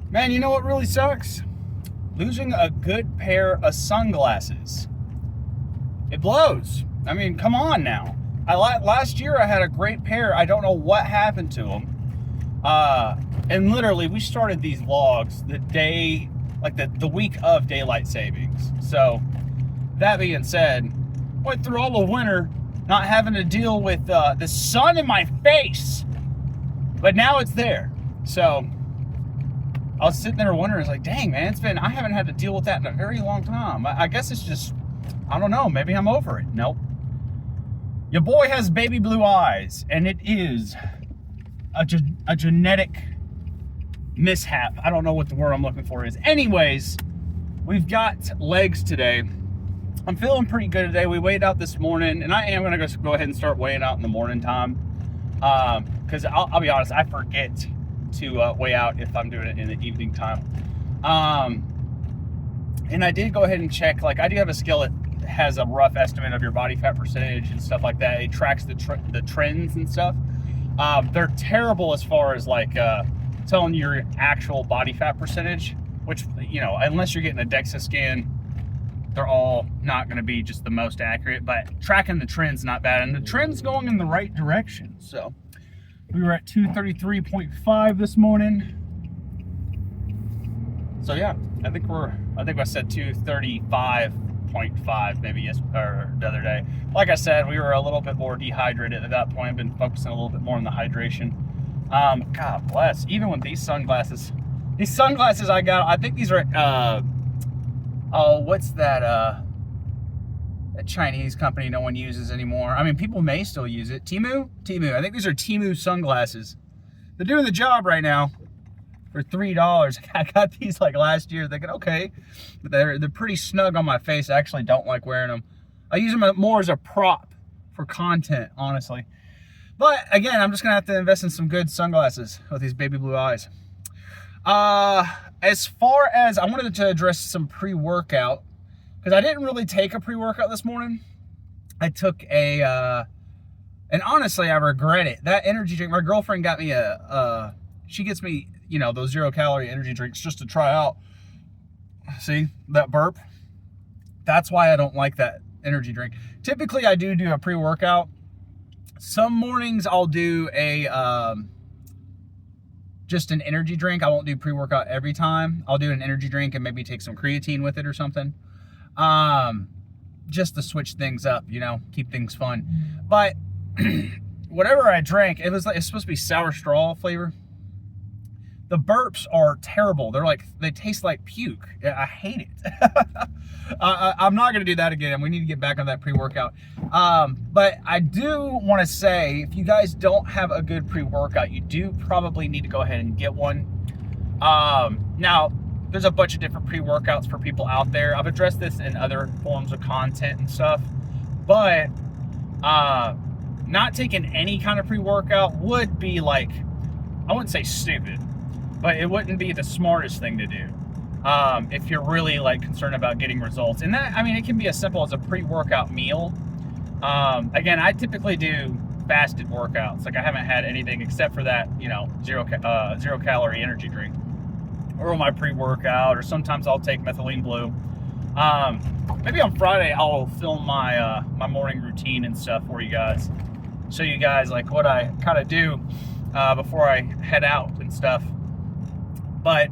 Man, you know what really sucks? Losing a good pair of sunglasses. It blows. I mean, come on now. Last year I had a great pair. I don't know what happened to them. And literally we started these vlogs the day, like the week of daylight savings. So that being said, went through all the winter not having to deal with the sun in my face. But now it's there. So I was sitting there wondering, it's like, dang, man, I haven't had to deal with that in a very long time. I guess it's just, I don't know, maybe I'm over it. Nope. Your boy has baby blue eyes, and it is a genetic mishap. I don't know what the word I'm looking for is. Anyways, we've got legs today. I'm feeling pretty good today. We weighed out this morning, and I am going to go ahead and start weighing out in the morning time. Because I'll be honest, I forget to weigh out if I'm doing it in the evening time. And I did go ahead and check, like I do have a scale that has a rough estimate of your body fat percentage and stuff like that. It tracks the trends and stuff. They're terrible as far as like telling your actual body fat percentage, which, you know, unless you're getting a DEXA scan, they're all not going to be just the most accurate, but tracking the trend's not bad, and the trend's going in the right direction. So we were at 233.5 this morning. So yeah, I think I said 235.5 maybe or the other day. Like I said, we were a little bit more dehydrated at that point. I've been focusing a little bit more on the hydration. God bless. Even with these sunglasses I got, I think these are oh, what's that a Chinese company no one uses anymore? I mean, people may still use it. Temu. I think these are Temu sunglasses. They're doing the job right now for $3. I got these like last year thinking, okay, but they're pretty snug on my face. I actually don't like wearing them. I use them more as a prop for content, honestly. But again, I'm just gonna have to invest in some good sunglasses with these baby blue eyes. As far as I wanted to address some pre-workout, because I didn't really take a pre-workout this morning. I took and honestly, I regret it. That energy drink, my girlfriend got me she gets me, you know, those 0-calorie energy drinks just to try out. See that burp? That's why I don't like that energy drink. Typically, I do a pre-workout. Some mornings I'll do just an energy drink. I won't do pre-workout every time. I'll do an energy drink and maybe take some creatine with it or something. Just to switch things up, you know, keep things fun. But whatever I drank, it's supposed to be sour straw flavor. The burps are terrible. They taste like puke. I hate it. I'm not going to do that again. We need to get back on that pre-workout. But I do want to say, if you guys don't have a good pre-workout, you do probably need to go ahead and get one. Now, there's a bunch of different pre-workouts for people out there. I've addressed this in other forms of content and stuff. But not taking any kind of pre-workout would be like, I wouldn't say stupid, but it wouldn't be the smartest thing to do if you're really like concerned about getting results. And that, I mean, it can be as simple as a pre-workout meal. Again, I typically do fasted workouts. Like I haven't had anything except for that, you know, 0-calorie energy drink or my pre-workout, or sometimes I'll take methylene blue. Maybe on Friday I'll film my my morning routine and stuff for you guys. Show you guys like what I kind of do before I head out and stuff. But,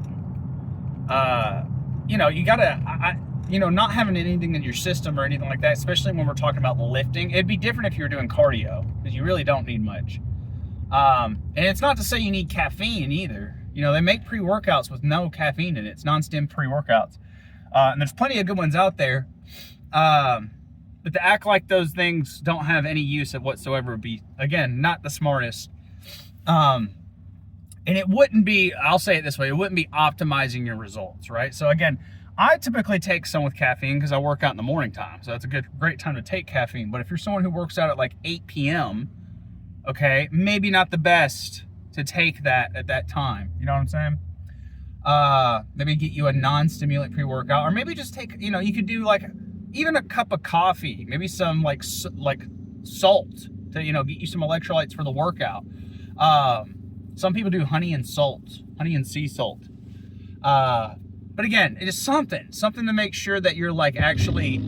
you know, you gotta, you know, not having anything in your system or anything like that, especially when we're talking about lifting, it'd be different if you were doing cardio, because you really don't need much. And it's not to say you need caffeine either. You know, they make pre-workouts with no caffeine in it. It's non-stim pre-workouts. And there's plenty of good ones out there. But to act like those things don't have any use of whatsoever would be, again, not the smartest. And it wouldn't be, I'll say it this way, it wouldn't be optimizing your results, right? So again, I typically take some with caffeine because I work out in the morning time. So that's a great time to take caffeine. But if you're someone who works out at like 8 p.m., okay, maybe not the best to take that at that time. You know what I'm saying? Maybe get you a non-stimulant pre-workout, or maybe just take, you know, you could do like even a cup of coffee, maybe some like salt to, you know, get you some electrolytes for the workout. Some people do honey and sea salt. But again, it is something to make sure that you're like actually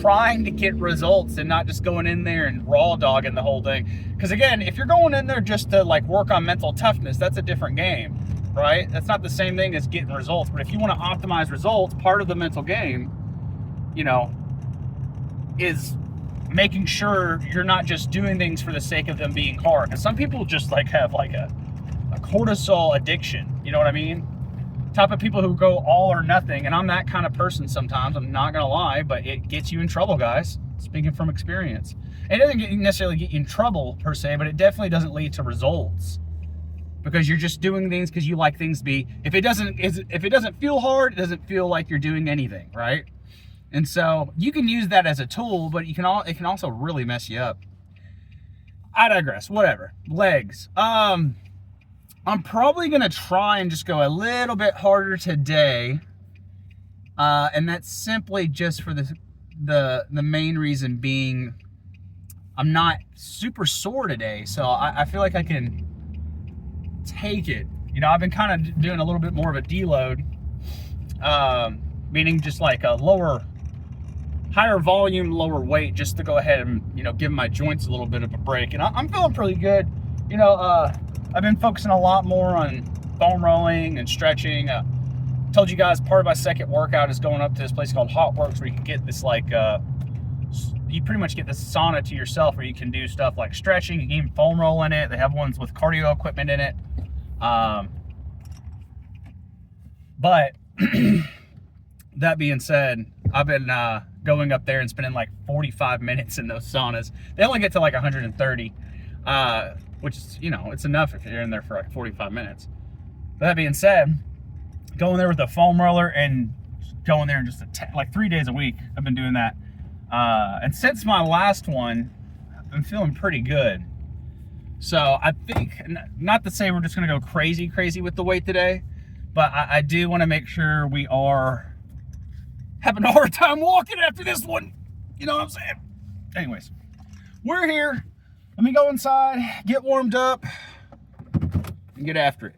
trying to get results and not just going in there and raw dogging the whole thing. Because again, if you're going in there just to like work on mental toughness, that's a different game, right? That's not the same thing as getting results. But if you want to optimize results, part of the mental game, you know, is making sure you're not just doing things for the sake of them being hard. Because some people just like have like a cortisol addiction, you know what I mean? Type of people who go all or nothing, and I'm that kind of person sometimes, I'm not gonna lie, but it gets you in trouble, guys, speaking from experience. It doesn't necessarily get you in trouble per se, but it definitely doesn't lead to results, because you're just doing things because you like things to be, if it doesn't feel hard, it doesn't feel like you're doing anything, right? And so you can use that as a tool, but it can also really mess you up. I digress. Whatever. Legs. I'm probably gonna try and just go a little bit harder today, and that's simply just for the main reason being I'm not super sore today, so I feel like I can take it. You know, I've been kind of doing a little bit more of a deload, meaning just like a higher volume, lower weight, just to go ahead and, you know, give my joints a little bit of a break. And I'm feeling pretty good. You know, I've been focusing a lot more on foam rolling and stretching. Told you guys part of my second workout is going up to this place called Hot Works, where you can get this like, you pretty much get this sauna to yourself, where you can do stuff like stretching. You can even foam roll in it. They have ones with cardio equipment in it. But that being said, I've been going up there and spending like 45 minutes in those saunas. They only get to like 130, which is, you know, it's enough if you're in there for like 45 minutes. But that being said, going there with a foam roller and going there and just like 3 days a week, I've been doing that. And since my last one, I've been feeling pretty good. So I think, not to say we're just gonna go crazy with the weight today, but I do want to make sure we are having a hard time walking after this one. You know what I'm saying? Anyways, we're here. Let me go inside, get warmed up, and get after it.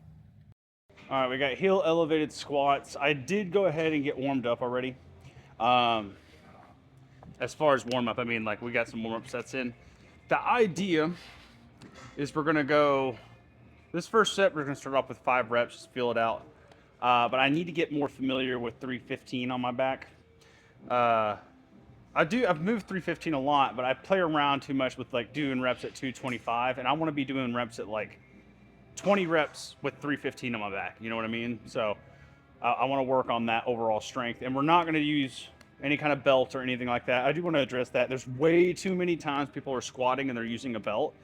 All right, we got heel elevated squats. I did go ahead and get warmed up already. As far as warm up, I mean, like, we got some warm up sets in. The idea is we're gonna go, this first set, we're gonna start off with 5 reps, just feel it out. But I need to get more familiar with 315 on my back. I've moved 315 a lot, but I play around too much with like doing reps at 225, and I want to be doing reps at like 20 reps with 315 on my back. You know what I mean? So I want to work on that overall strength, and we're not going to use any kind of belt or anything like that. I do want to address that. There's way too many times people are squatting and they're using a belt.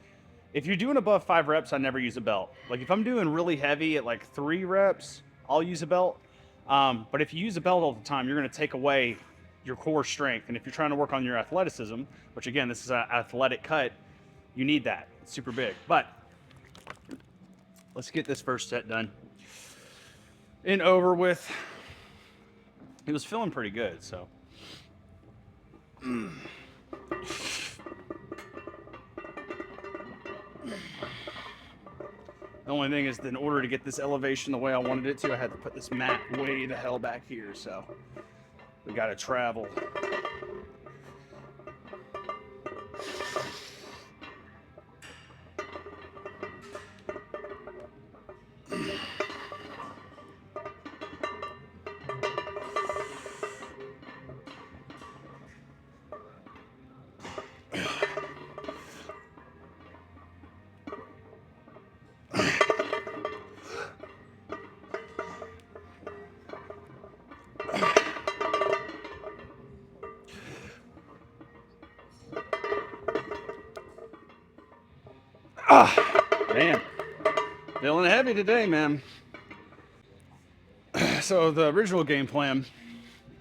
If you're doing above 5 reps, I never use a belt. Like if I'm doing really heavy at like 3 reps, I'll use a belt. But if you use a belt all the time, you're going to take away your core strength. And if you're trying to work on your athleticism, which again, this is an athletic cut, you need that. It's super big. But let's get this first set done and over with. He was feeling pretty good, so. The only thing is, in order to get this elevation the way I wanted it to, I had to put this mat way the hell back here, so we got to travel. Man, feeling heavy today, man. So the original game plan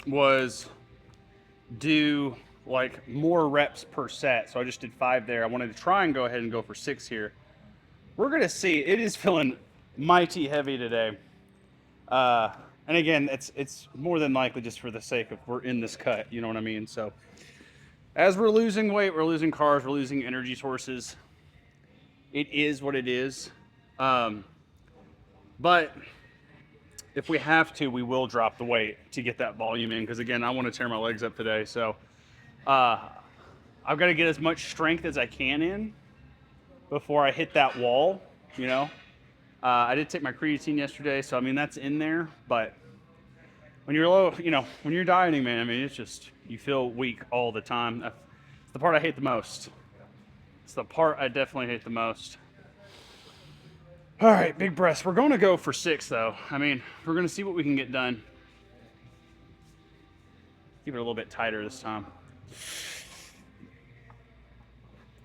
was do like more reps per set. So I just did 5 there. I wanted to try and go ahead and go for 6 here. We're gonna see. It is feeling mighty heavy today. And again, it's more than likely just for the sake of we're in this cut. You know what I mean? So as we're losing weight, we're losing carbs, we're losing energy sources. It is what it is. But if we have to, we will drop the weight to get that volume in, because again, I want to tear my legs up today. So I've got to get as much strength as I can in before I hit that wall, you know. I did take my creatine yesterday, so I mean, that's in there, but when you're low, you know, when you're dieting, man, I mean, it's just, you feel weak all the time. That's the part I hate the most. It's the part I definitely hate the most. All right, big breaths. We're going to go for 6, though. I mean, we're going to see what we can get done. Keep it a little bit tighter this time.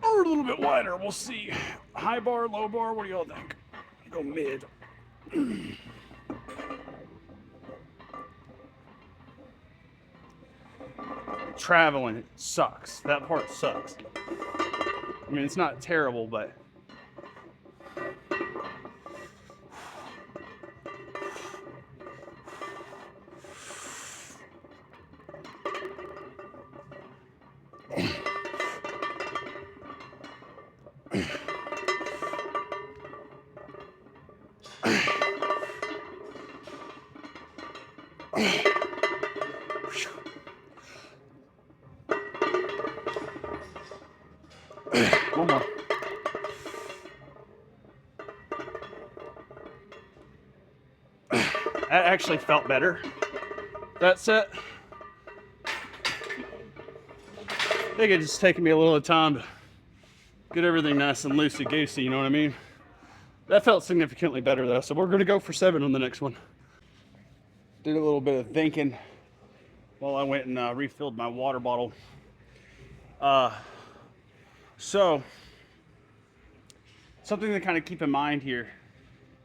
Or a little bit wider. We'll see. High bar, low bar. What do y'all think? Go mid. Traveling, it sucks. That part sucks. I mean, it's not terrible, but one more. That actually felt better. That set. I think it's just taking me a little time to get everything nice and loosey-goosey, you know what I mean? That felt significantly better though, so we're gonna go for 7 on the next one. Did a little bit of thinking while I went and refilled my water bottle. So, something to kind of keep in mind here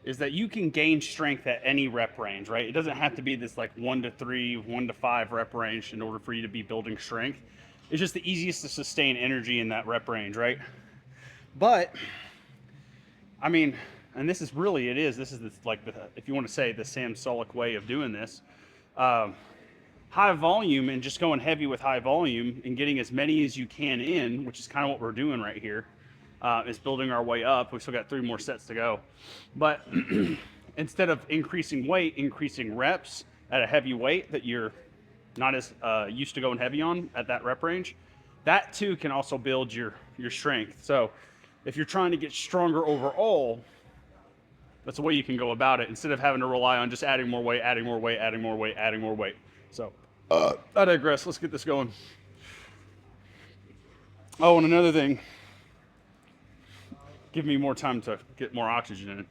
is that you can gain strength at any rep range, right? It doesn't have to be this like 1 to 3, 1 to 5 rep range in order for you to be building strength. It's just the easiest to sustain energy in that rep range, right? But, I mean, and this is really, this is like, if you want to say the Sam Sulek way of doing this, high volume and just going heavy with high volume and getting as many as you can in, which is kind of what we're doing right here, is building our way up. We've still got 3 more sets to go. But instead of increasing weight, increasing reps at a heavy weight that you're not as used to going heavy on at that rep range, that too can also build your strength. So if you're trying to get stronger overall, that's the way you can go about it, instead of having to rely on just adding more weight, adding more weight, adding more weight, adding more weight. So I digress. Let's get this going. Oh, and another thing, give me more time to get more oxygen in it.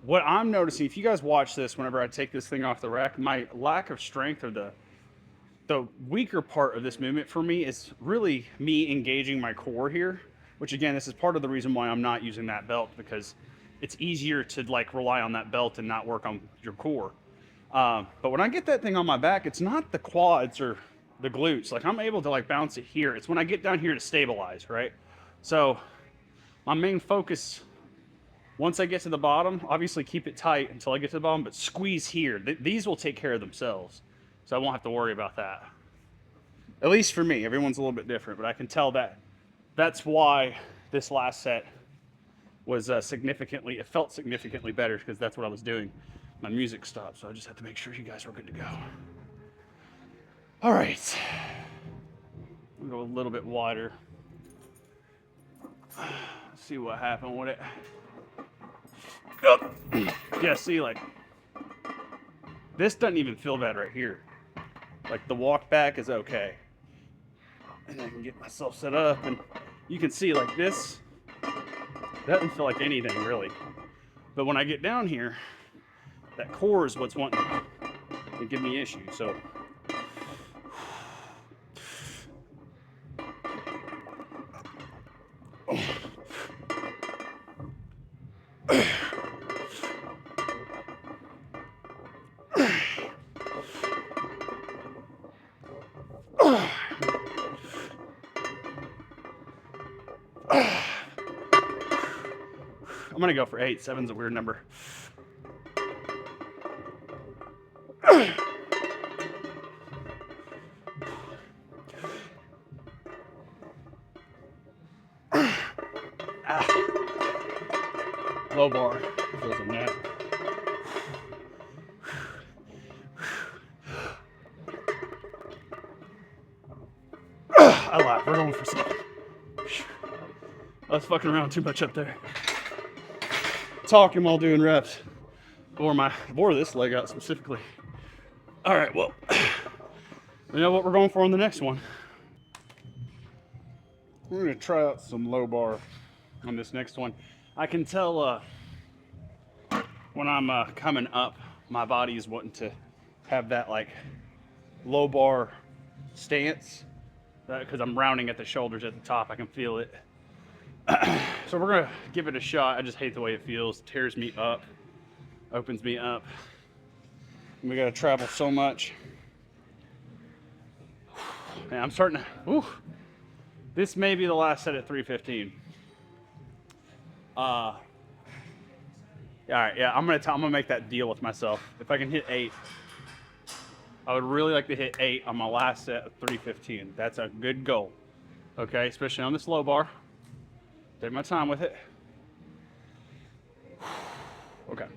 What I'm noticing, if you guys watch this, whenever I take this thing off the rack, my lack of strength, or the weaker part of this movement for me, is really me engaging my core here, which again, this is part of the reason why I'm not using that belt, because it's easier to like rely on that belt and not work on your core. But when I get that thing on my back, it's not the quads or the glutes. Like, I'm able to like bounce it here. It's when I get down here to stabilize, right? So my main focus, once I get to the bottom, obviously keep it tight until I get to the bottom, but squeeze here. These will take care of themselves. So I won't have to worry about that. At least for me. Everyone's a little bit different, but I can tell that that's why this last set was it felt significantly better, because that's what I was doing. My music stopped, so I just had to make sure you guys were good to go. All right. We'll go a little bit wider. See what happened with it. Oh. Yeah, see, like, this doesn't even feel bad right here. Like, the walk back is okay. And I can get myself set up, and you can see, like, this doesn't feel like anything, really. But when I get down here, that core is what's wanting to give me issues, so. I'm gonna go for 8. 7's a weird number. Low bar. Feels in that. I lied. We're going for some. I was fucking around too much up there. Talking while doing reps. Bore this leg out specifically. All right, well, you know what we're going for on the next one. We're gonna try out some low bar on this next one. I can tell when I'm coming up, my body is wanting to have that like low bar stance because I'm rounding at the shoulders at the top. I can feel it. So we're gonna give it a shot. I just hate the way it feels. It tears me up, opens me up. And we gotta travel so much. Man, I'm starting to, whew. This may be the last set at 315. All right, yeah, I'm gonna make that deal with myself. If I can hit 8, I would really like to hit 8 on my last set of 315. That's a good goal, okay? Especially on this low bar. Take my time with it. Okay.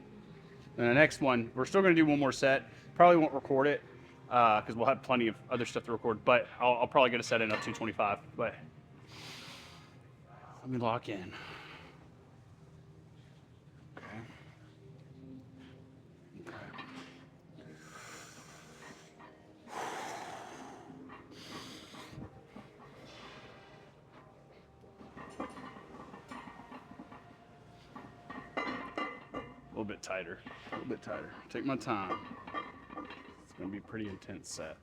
And the next one, we're still gonna do one more set. Probably won't record it because we'll have plenty of other stuff to record, but I'll probably get a set in of 225, but let me lock in. A little bit tighter, a little bit tighter. Take my time. It's gonna be a pretty intense set.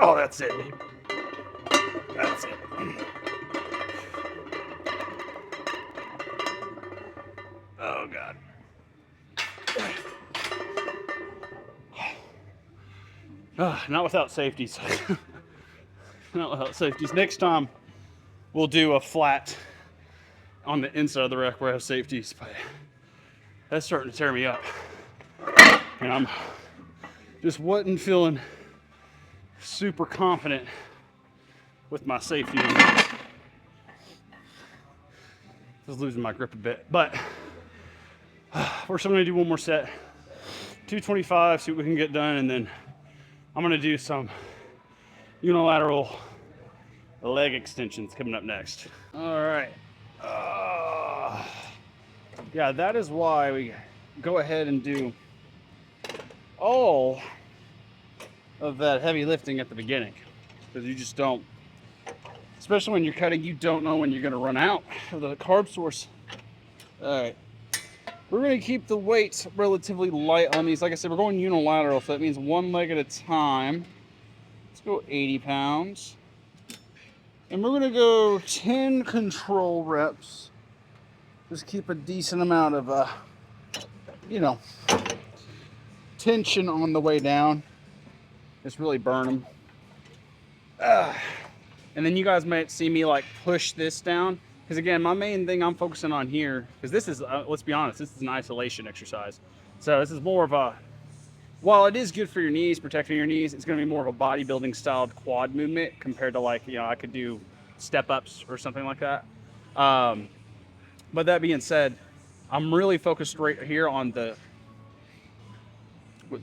Oh, that's it, babe. That's it. Oh, God. Not without safeties. Not without safeties. Next time, we'll do a flat on the inside of the rack where I have safeties. But that's starting to tear me up. And I'm just wasn't feeling super confident with my safety. I was losing my grip a bit, but we're still gonna do one more set, 225, see what we can get done, and then I'm gonna do some unilateral leg extensions coming up next. All right. Yeah, that is why we go ahead and do all of that heavy lifting at the beginning, because you just don't, especially when you're cutting, you don't know when you're going to run out of the carb source. All right, we're going to keep the weights relatively light on these. Like I said, we're going unilateral, so that means one leg at a time. Let's go 80 pounds, and we're going to go 10 control reps. Just keep a decent amount of tension on the way down. Just really burn them. And then you guys might see me like push this down. Because again, my main thing I'm focusing on here, because this is, let's be honest, this is an isolation exercise. So this is more of a, while it is good for your knees, protecting your knees, it's going to be more of a bodybuilding styled quad movement compared to like, I could do step ups or something like that. But that being said, I'm really focused right here on the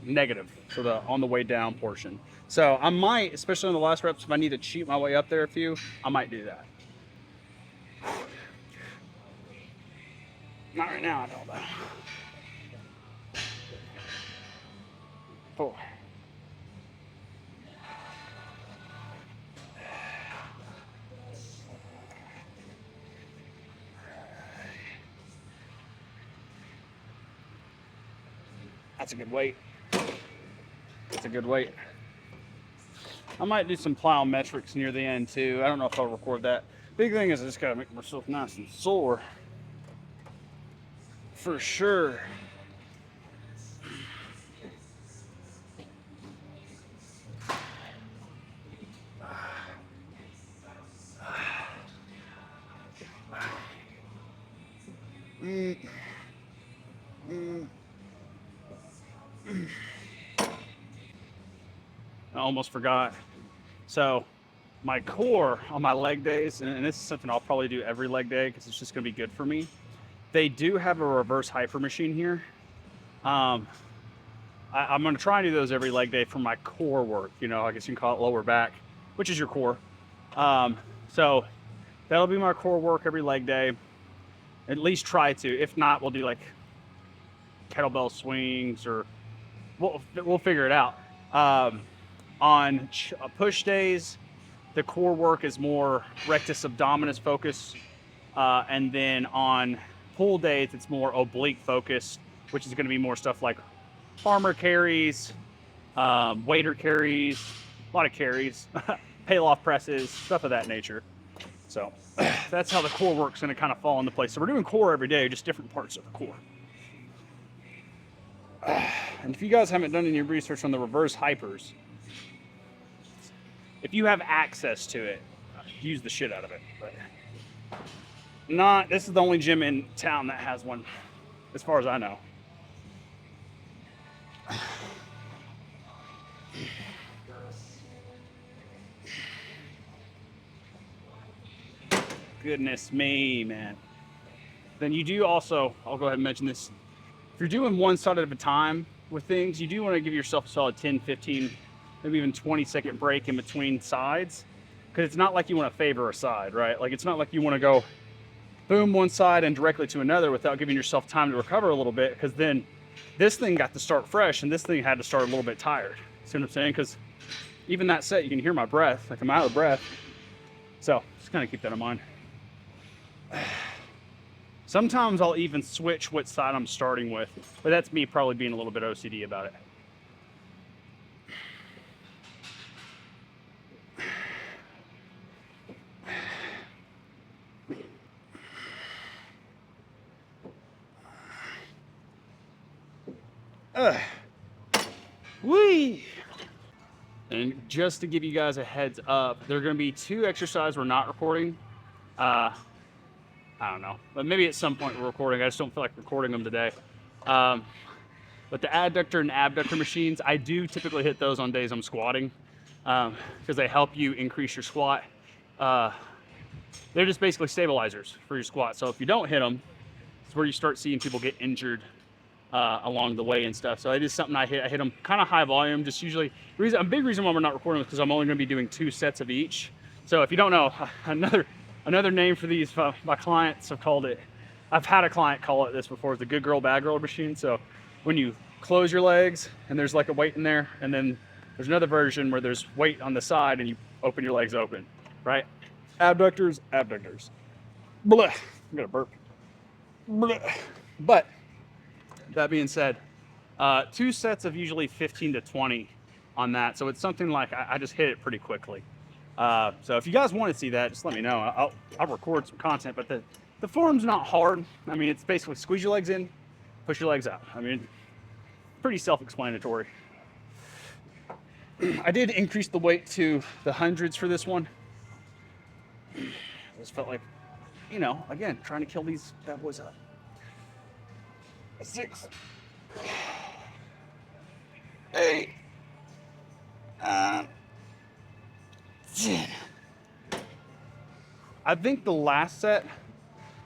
negative, so on the way down portion. So I might, especially on the last reps, if I need to cheat my way up there a few, I might do that. Not right now, I don't know. 4. That's a good weight. That's a good weight. I might do some plyometrics near the end too. I don't know if I'll record that. Big thing is I just gotta make myself nice and sore. For sure. I almost forgot. So my core on my leg days, and this is something I'll probably do every leg day because it's just going to be good for me. They do have a reverse hyper machine here. I'm going to try and do those every leg day for my core work. You know, I guess you can call it lower back, which is your core. So that'll be my core work every leg day. At least try to. If not, we'll do like kettlebell swings, or we'll figure it out. On push days, the core work is more rectus abdominis focus, and then on pull days, it's more oblique focused, which is going to be more stuff like farmer carries, waiter carries, a lot of carries, pale off presses, stuff of that nature. So that's how the core work's going to kind of fall into place. So we're doing core every day, just different parts of the core. And if you guys haven't done any research on the reverse hypers, if you have access to it, use the shit out of it. But this is the only gym in town that has one, as far as I know. Goodness me, man. Then you do also, I'll go ahead and mention this. If you're doing one side at a time with things, you do want to give yourself a solid 10, 15, maybe even 20-second break in between sides. Because it's not like you want to favor a side, right? Like, it's not like you want to go boom one side and directly to another without giving yourself time to recover a little bit. Because then this thing got to start fresh and this thing had to start a little bit tired. See what I'm saying? Because even that set, you can hear my breath. Like, I'm out of breath. So just kind of keep that in mind. Sometimes I'll even switch what side I'm starting with, but that's me probably being a little bit OCD about it. Whee! And just to give you guys a heads up, there are going to be 2 exercises we're not recording. I don't know, but maybe at some point we're recording. I just don't feel like recording them today. But the adductor and abductor machines, I do typically hit those on days I'm squatting, because they help you increase your squat. They're just basically stabilizers for your squat. So if you don't hit them, it's where you start seeing people get injured along the way and stuff. So it is something I hit. I hit them kind of high volume. Just usually, a big reason why we're not recording is because I'm only going to be doing 2 sets of each. So if you don't know, another name for these, my clients have called it, I've had a client call it this before, the good girl, bad girl machine. So when you close your legs and there's like a weight in there, and then there's another version where there's weight on the side and you open your legs open, right? Abductors. Blah, I'm gonna burp. Blah. But that being said, 2 sets of usually 15 to 20 on that. So it's something like, I just hit it pretty quickly. So if you guys want to see that, just let me know. I'll record some content, but the form's not hard. I mean, it's basically squeeze your legs in, push your legs out. I mean, pretty self-explanatory. I did increase the weight to the hundreds for this one. I just felt like, you know, again, trying to kill these bad boys up. 6, 8, 10. I think the last set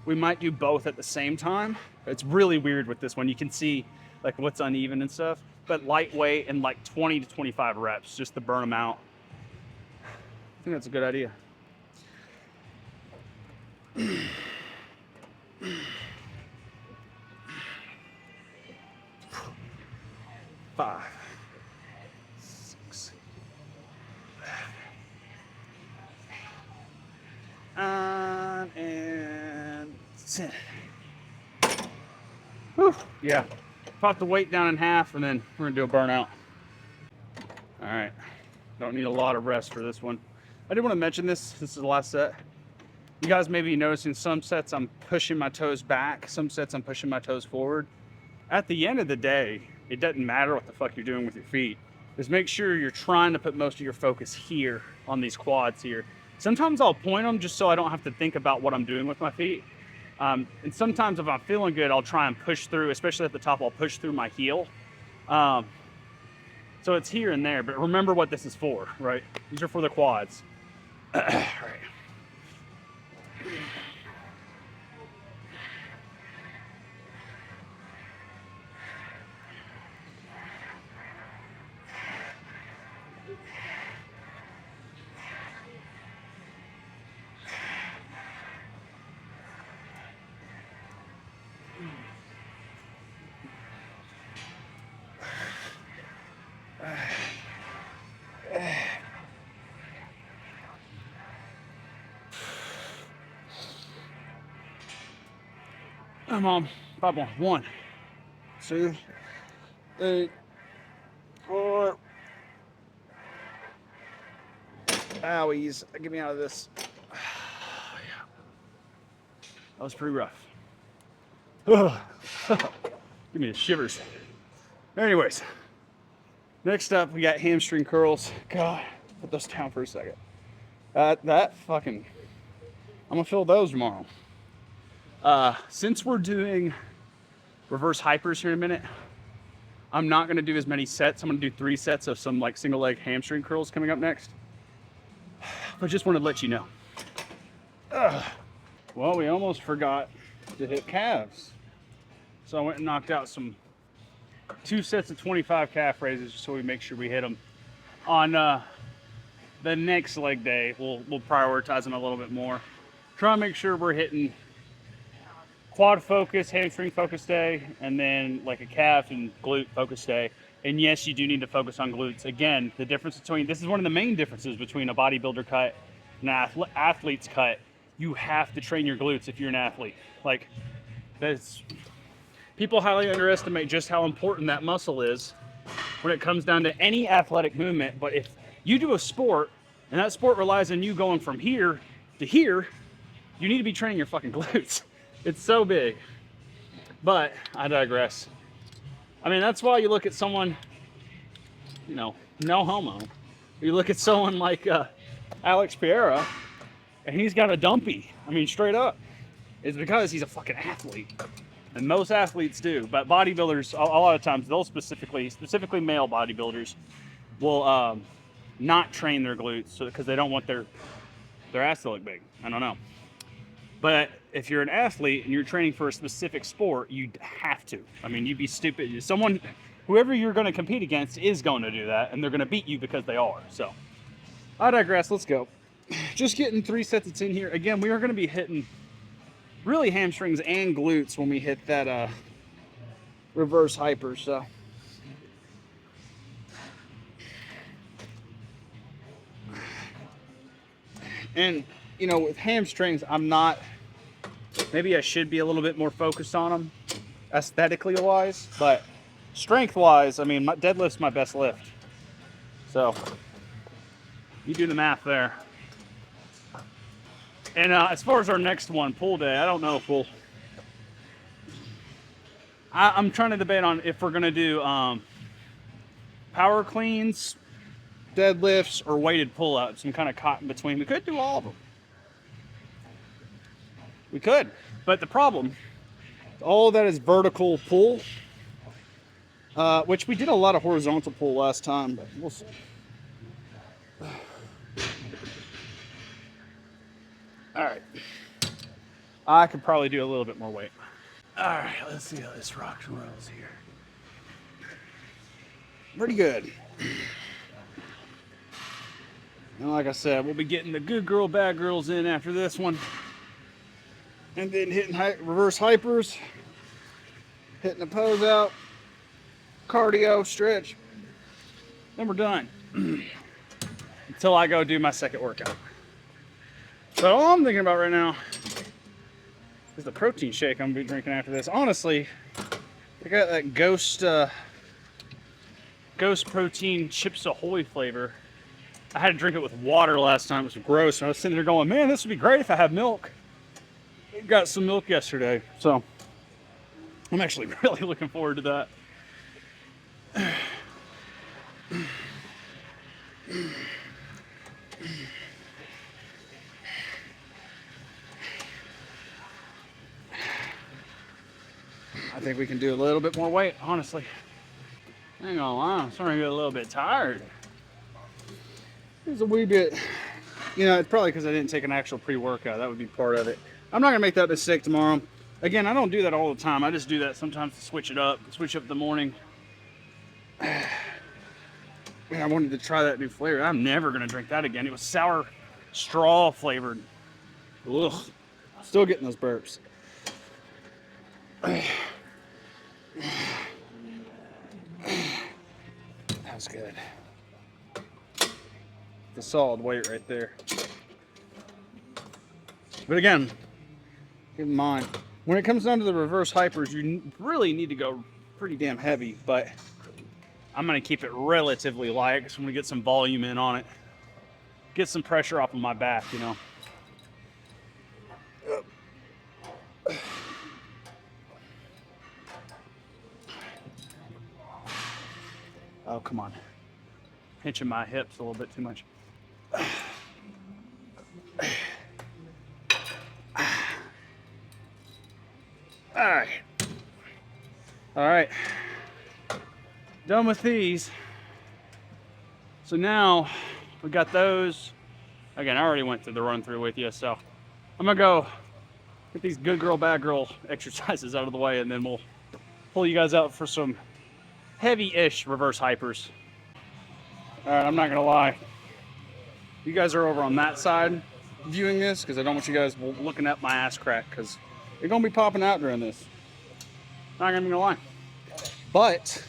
we might do both at the same time. It's really weird with this one. You can see like what's uneven and stuff, but lightweight and like 20 to 25 reps just to burn them out. I think that's a good idea. Five, 6, 9, and 10. Whew. Yeah, pop the weight down in half, and then we're gonna do a burnout. All right, don't need a lot of rest for this one. I did want to mention this. This is the last set. You guys may be noticing some sets I'm pushing my toes back, some sets I'm pushing my toes forward. At the end of the day, it doesn't matter what the fuck you're doing with your feet. Just make sure you're trying to put most of your focus here on these quads here. Sometimes I'll point them just so I don't have to think about what I'm doing with my feet. And sometimes if I'm feeling good, I'll try and push through, especially at the top, I'll push through my heel. So it's here and there, but remember what this is for, right? These are for the quads. All right. Come on, 5 more. 1, 2, 3, 4. Owies, get me out of this. That was pretty rough. Give me the shivers. Anyways, next up we got hamstring curls. God, put those down for a second. That fucking, I'm gonna fill those tomorrow. Since we're doing reverse hypers here in a minute, I'm not gonna do as many sets. I'm gonna do 3 sets of some like single leg hamstring curls coming up next. But just wanted to let you know. Well, we almost forgot to hit calves. So I went and knocked out 2 sets of 25 calf raises just so we make sure we hit them. On the next leg day, we'll prioritize them a little bit more. Try and make sure we're hitting quad focus, hamstring focus day, and then like a calf and glute focus day. And yes, you do need to focus on glutes. Again, the difference between, this is one of the main differences between a bodybuilder cut and an athlete's cut. You have to train your glutes if you're an athlete. Like, people highly underestimate just how important that muscle is when it comes down to any athletic movement. But if you do a sport and that sport relies on you going from here to here, you need to be training your fucking glutes. It's so big. But I digress. I mean, that's why you look at someone, you know, no homo. You look at someone like Alex Pereira, and he's got a dumpy. I mean, straight up. It's because he's a fucking athlete. And most athletes do. But bodybuilders, a lot of times, they'll specifically male bodybuilders, will not train their glutes because they don't want their ass to look big. I don't know. But if you're an athlete and you're training for a specific sport, you have to. I mean, you'd be stupid. Whoever you're going to compete against is going to do that, and they're going to beat you because they are. So, I digress. Let's go. Just getting 3 sets that's in here. Again, we are going to be hitting really hamstrings and glutes when we hit that reverse hyper. So, and you know, with hamstrings, maybe I should be a little bit more focused on them aesthetically wise, but strength wise, I mean, my deadlift's my best lift. So you do the math there. And as far as our next one, pull day, I don't know if I'm trying to debate on if we're gonna do power cleans, deadlifts, or weighted pull-ups. Some kind of caught in between. We could do all of them. We could, but the problem, all of that is vertical pull, which we did a lot of horizontal pull last time, but we'll see. All right. I could probably do a little bit more weight. All right, let's see how this rocks and rolls here. Pretty good. And like I said, we'll be getting the good girl, bad girls in after this one. And then hitting reverse hypers, hitting the pose out, cardio, stretch. Then we're done. Until I go do my second workout. So all I'm thinking about right now is the protein shake I'm gonna be drinking after this. Honestly, I got that Ghost protein Chips Ahoy flavor. I had to drink it with water last time. It was gross. And I was sitting there going, man, this would be great if I had milk. Got some milk yesterday, so I'm actually really looking forward to that. think we can do a little bit more weight, honestly. I ain't gonna lie, I'm starting to get a little bit tired. It's a wee bit, you know, it's probably because I didn't take an actual pre-workout. That would be part of it. I'm not gonna make that mistake tomorrow. Again, I don't do that all the time. I just do that sometimes to switch up the morning. Man, I wanted to try that new flavor. I'm never gonna drink that again. It was sour straw flavored. Ugh. Still getting those burps. That was good. The solid weight right there. But again, keep in mind, when it comes down to the reverse hypers, you really need to go pretty damn heavy, but I'm gonna keep it relatively light because I'm gonna get some volume in on it. Get some pressure off of my back, you know. Oh, come on. Pinching my hips a little bit too much. All right. Done with these. So now we got those. Again, I already went through the run through with you, so I'm gonna go get these good girl, bad girl exercises out of the way, and then we'll pull you guys out for some heavy-ish reverse hypers. All right, I'm not gonna lie. You guys are over on that side viewing this because I don't want you guys looking at my ass crack because you're gonna be popping out during this. Not gonna lie. But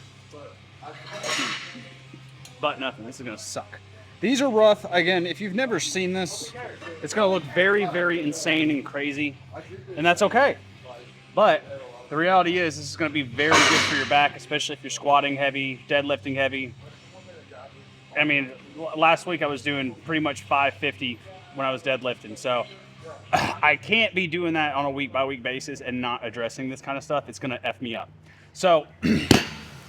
nothing. This is gonna suck. These are rough. Again, if you've never seen this, it's gonna look very, very insane and crazy, and that's okay. But the reality is, this is gonna be very good for your back, especially if you're squatting heavy, deadlifting heavy. I mean, last week I was doing pretty much 550 when I was deadlifting, so I can't be doing that on a week-by-week basis and not addressing this kind of stuff. It's gonna F me up. So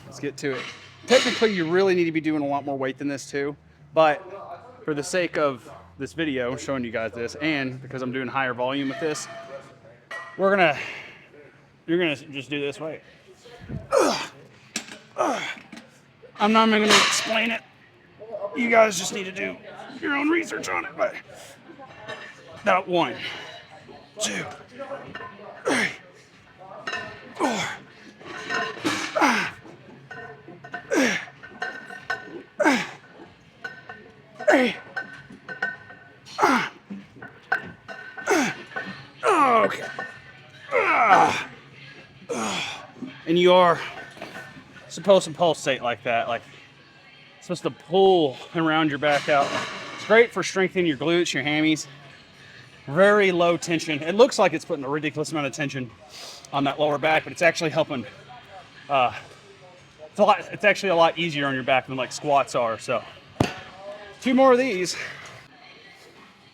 let's get to it. Technically, you really need to be doing a lot more weight than this too, but for the sake of this video, showing you guys this, and because I'm doing higher volume with this, you're gonna just do this weight. I'm not even gonna explain it. You guys just need to do your own research on it, but that 1, 2, 3, 4. Okay. And you are supposed to pulsate like that, like supposed to pull around your back out. It's great for strengthening your glutes, your hammies. Very low tension. It looks like it's putting a ridiculous amount of tension on that lower back, but it's actually helping. It's actually a lot easier on your back than like squats are. So 2 more of these.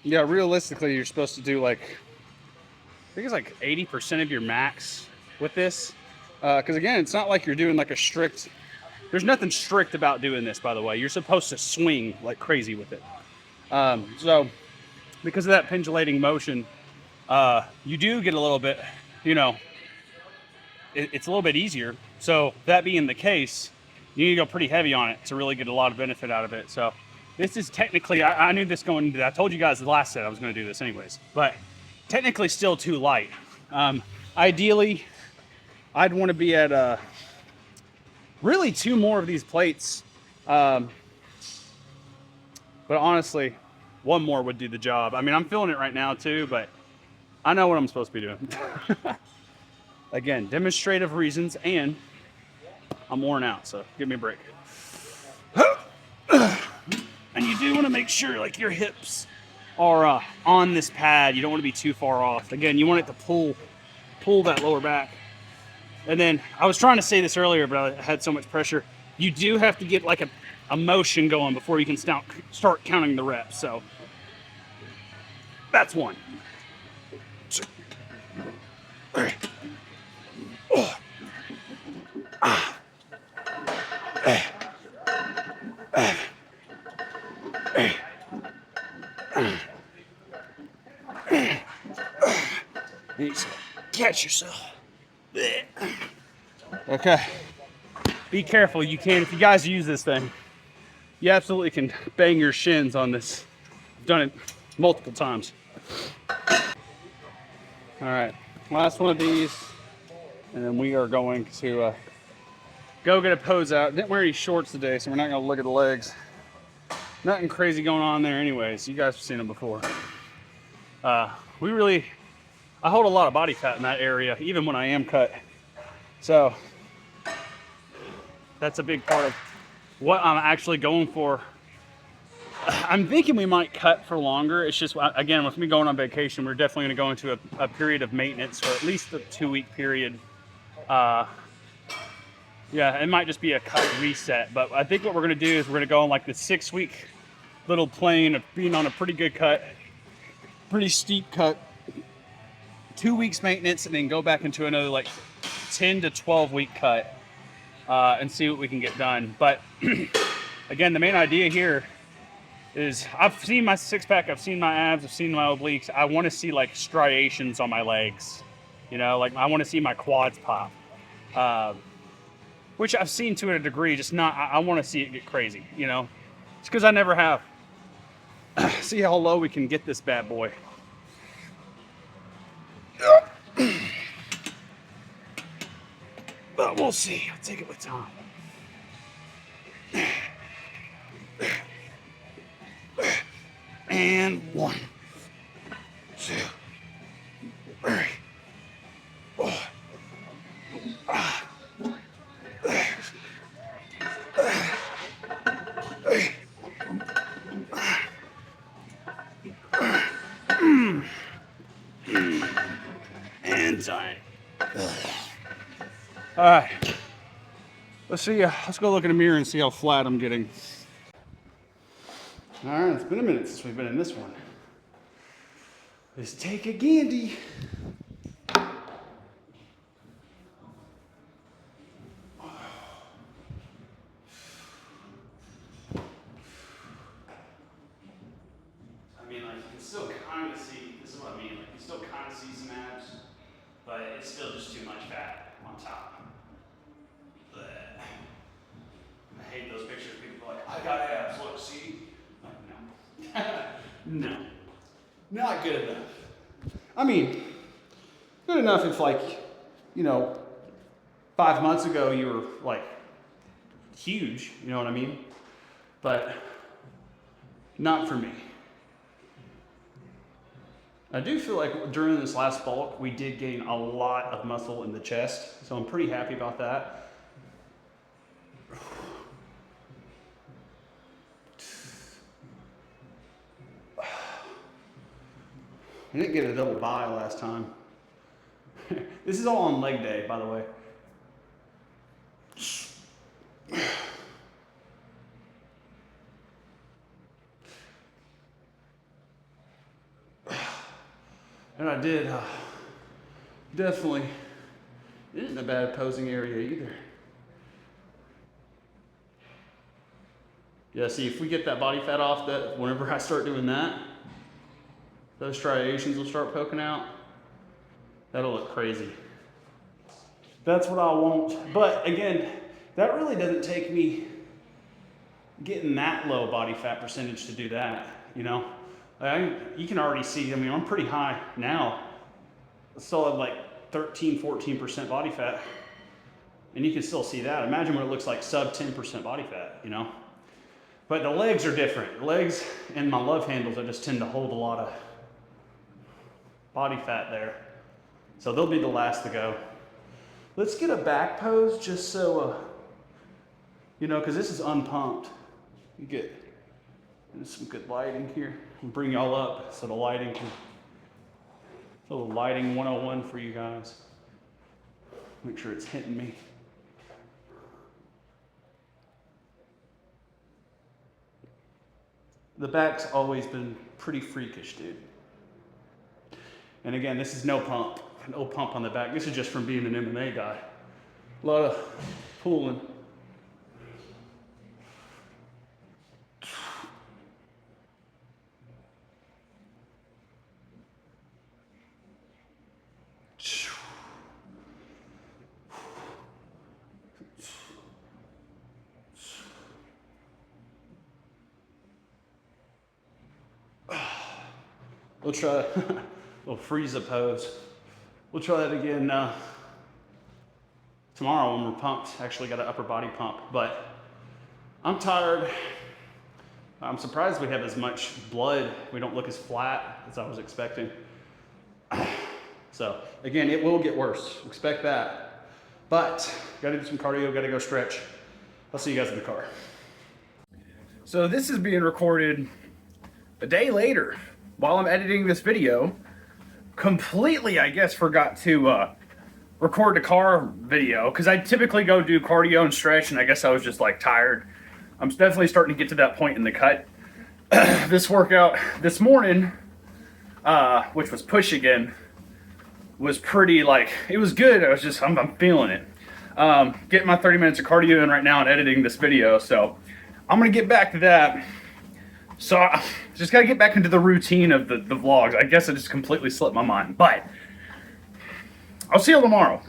Yeah, realistically, you're supposed to do like, I think it's like 80% of your max with this. Because again, it's not like you're doing like a strict, there's nothing strict about doing this, by the way. You're supposed to swing like crazy with it. So because of that pendulating motion, you do get a little bit, you know, it's a little bit easier. So that being the case, you need to go pretty heavy on it to really get a lot of benefit out of it. So this is technically, I knew this going into, I told you guys the last set I was going to do this anyways, but technically still too light. Ideally, I'd want to be at really 2 more of these plates. But honestly, 1 more would do the job. I mean, I'm feeling it right now too, but I know what I'm supposed to be doing. Again, demonstrative reasons, and I'm worn out, so give me a break. And you do want to make sure like your hips are on this pad. You don't want to be too far off. Again, you want it to pull that lower back. And then I was trying to say this earlier, but I had so much pressure. You do have to get like a motion going before you can start counting the reps. So that's 1, 2, 3. Catch yourself. Okay. Be careful. You can, if you guys use this thing, you absolutely can bang your shins on this. I've done it multiple times. All right, last one of these, and then we are going to go get a pose out. Didn't wear any shorts today, so we're not gonna look at the legs. Nothing crazy going on there anyways. You guys have seen them before. I hold a lot of body fat in that area, even when I am cut. So that's a big part of what I'm actually going for. I'm thinking we might cut for longer. It's just, again, with me going on vacation, we're definitely gonna go into a period of maintenance for at least a 2-week period. Yeah, it might just be a cut reset, but I think what we're gonna do is we're gonna go on like the 6-week little plane of being on a pretty good cut, pretty steep cut, 2 weeks maintenance, and then go back into another like 10 to 12-week cut and see what we can get done. But again, the main idea here is I've seen my six-pack, I've seen my abs, I've seen my obliques. I want to see like striations on my legs, you know, like I want to see my quads pop. Which I've seen to a degree, just not, I want to see it get crazy, you know? It's because I never have. See how low we can get this bad boy. But we'll see. I'll take it with time. And 1, 2, 3, 4. And time. All right. Let's see. Let's go look in the mirror and see how flat I'm getting. All right. It's been a minute since we've been in this one. Let's take a gandy. I mean, like, you can still kind of see, this is what I mean, like, you still kind of see some abs, but it's still just too much fat on top. Blech. I hate those pictures. People are like, I got abs, look, see? Like, no. No. Not good enough. I mean, good enough if, like, you know, 5 months ago you were, like, huge, you know what I mean? But not for me. I do feel like during this last bulk, we did gain a lot of muscle in the chest, so I'm pretty happy about that. I didn't get a double buy last time. This is all on leg day, by the way. And I did definitely, it isn't a bad posing area either. Yeah, see, if we get that body fat off, that whenever I start doing that, those striations will start poking out. That'll look crazy. That's what I want. But again, that really doesn't take me getting that low body fat percentage to do that, you know? You can already see, I mean, I'm pretty high now. I still have like 13, 14% body fat. And you can still see that. Imagine what it looks like sub 10% body fat, you know? But the legs are different. The legs and my love handles, I just tend to hold a lot of body fat there. So they'll be the last to go. Let's get a back pose just so, you know, because this is unpumped. You get some good lighting here. I'll bring y'all up so the lighting can, a little lighting 101 for you guys. Make sure it's hitting me. The back's always been pretty freakish, dude. And again, this is no pump on the back. This is just from being an MMA guy. A lot of pulling. We'll try a little freeze pose. We'll try that again tomorrow when we're pumped. Actually got an upper body pump, but I'm tired. I'm surprised we have as much blood. We don't look as flat as I was expecting. So again, it will get worse. Expect that. But gotta do some cardio, gotta go stretch. I'll see you guys in the car. So this is being recorded a day later while I'm editing this video. Completely, I guess, forgot to record the car video because I typically go do cardio and stretch, and I guess I was just like tired. I'm definitely starting to get to that point in the cut. This workout this morning, which was push again, was pretty like, it was good. I'm feeling it. Getting my 30 minutes of cardio in right now and editing this video, so I'm gonna get back to that. So I just gotta get back into the routine of the vlogs. I guess I just completely slipped my mind, but I'll see you tomorrow.